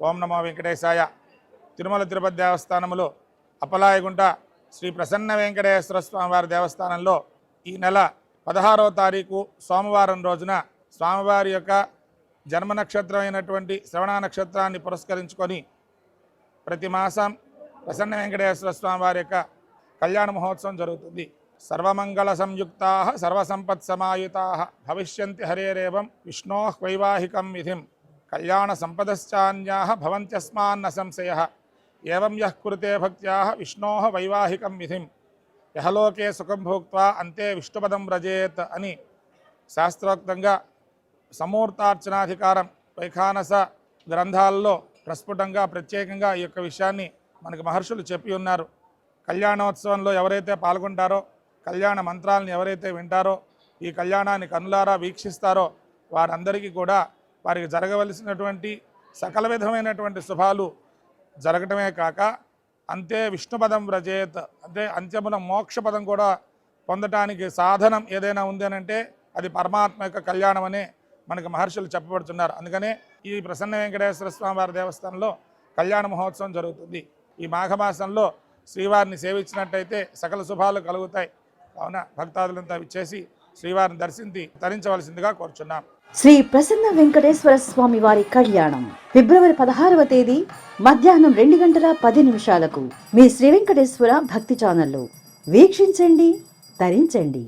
ఓం నమో వెంకటేశాయ. తిరుమల తిరుపతి దేవస్థానములో అప్పలాయగుంట శ్రీ ప్రసన్న వెంకటేశ్వర స్వామి వారి దేవస్థానంలో ఈ నెల 16వ తారీఖు సోమవారం రోజున స్వామివారి యొక్క జన్మ నక్షత్రం అయినటువంటి శ్రవణ నక్షత్రాన్ని పురస్కరించుకొని ప్రతి మాసం ప్రసన్న వెంకటేశ్వర స్వామి వారి యొక్క కళ్యాణ మహోత్సవం జరుగుతుంది. సర్వమంగళ సంయుక్తా సర్వసంపత్ సమాయుతా భవిష్యంతి హరేరేవం విష్ణో వైవాహికం విధిం కళ్యాణ సంపదశ్చాన్యా భవంత్యస్మాన్న సంశయ ఏవం యః కురుతే భక్త్యా విష్ణో వైవాహికం విధిం యహలోకే సుఖం భోక్త్వా అంతే విష్ణుపదం వ్రజేత్ అని శాస్త్రోక్తంగా సమూర్తార్చనాధికారం వైఖానస గ్రంథాల్లో ప్రస్ఫుటంగా ప్రత్యేకంగా ఈ యొక్క విషయాన్ని మనకు మహర్షులు చెప్పి ఉన్నారు. కళ్యాణోత్సవంలో ఎవరైతే పాల్గొంటారో, కళ్యాణ మంత్రాలను ఎవరైతే వింటారో, ఈ కళ్యాణాన్ని కన్నులారా వీక్షిస్తారో వారందరికీ కూడా వారికి జరగవలసినటువంటి సకల విధమైనటువంటి శుభాలు జరగటమే కాక అంతే విష్ణుపదం వ్రజేత్ అంటే అంత్యమున మోక్షపదం కూడా పొందటానికి సాధనం ఏదైనా ఉంది అని అంటే అది పరమాత్మ యొక్క కళ్యాణం అనే మనకు మహర్షులు చెప్పబడుతున్నారు. అందుకనే ఈ ప్రసన్న వెంకటేశ్వర స్వామి వారి దేవస్థానంలో కళ్యాణ మహోత్సవం జరుగుతుంది. ఈ మాఘమాసంలో శ్రీవారిని సేవించినట్టయితే సకల శుభాలు కలుగుతాయి. కావున భక్తాదులంతా విచ్చేసి శ్రీవారిని దర్శించి తరించవలసిందిగా కోరుచున్నాం. శ్రీ ప్రసన్న వెంకటేశ్వర స్వామి వారి కళ్యాణం ఫిబ్రవరి 16వ తేదీ మధ్యాహ్నం 2:10 మీ శ్రీ వెంకటేశ్వర భక్తి ఛానల్లో వీక్షించండి, తరించండి.